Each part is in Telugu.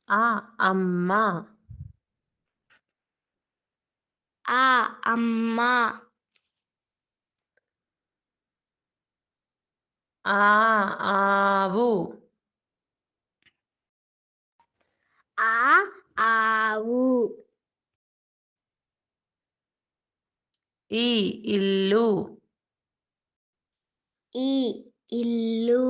అమ్మ. అమ్మ. ఆవు. ఆవు. ఇల్లు. ఇల్లు.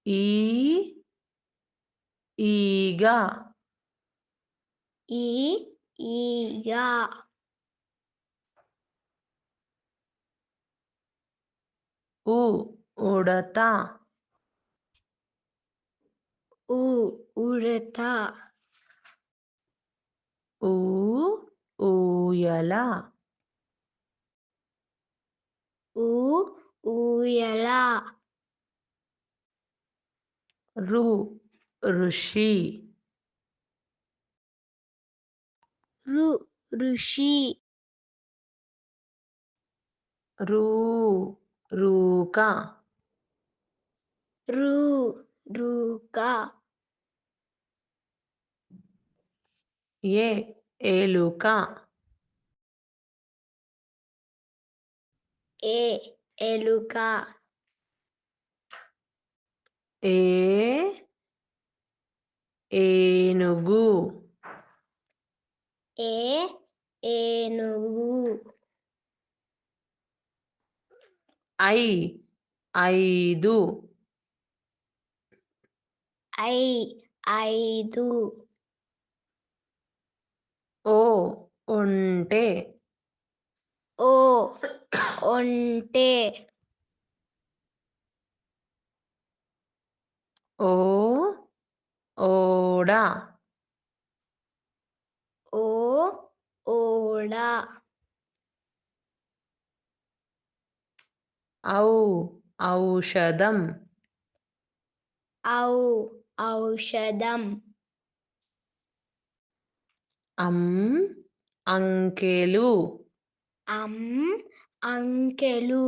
ఈగ. ఈగ. ఉడత. ఉడత. ఊయల. ఊయల. ఋషి. ఋషి. రూక. రూక. ఎలుక. ఎలుక. ఏనుగు. ఏనుగు. ఐదు. ఐదు. ఒంటె. ఒంటె. ఓడ. ఓడ. ఔషధం. ఔషధం. అంకెలు. అంకెలు.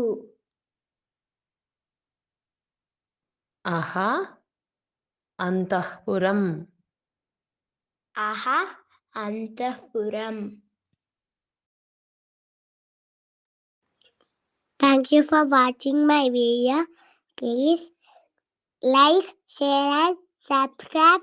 అంతఃపురం. అంతఃపురం. Thank you for watching my video. Please like, share and subscribe.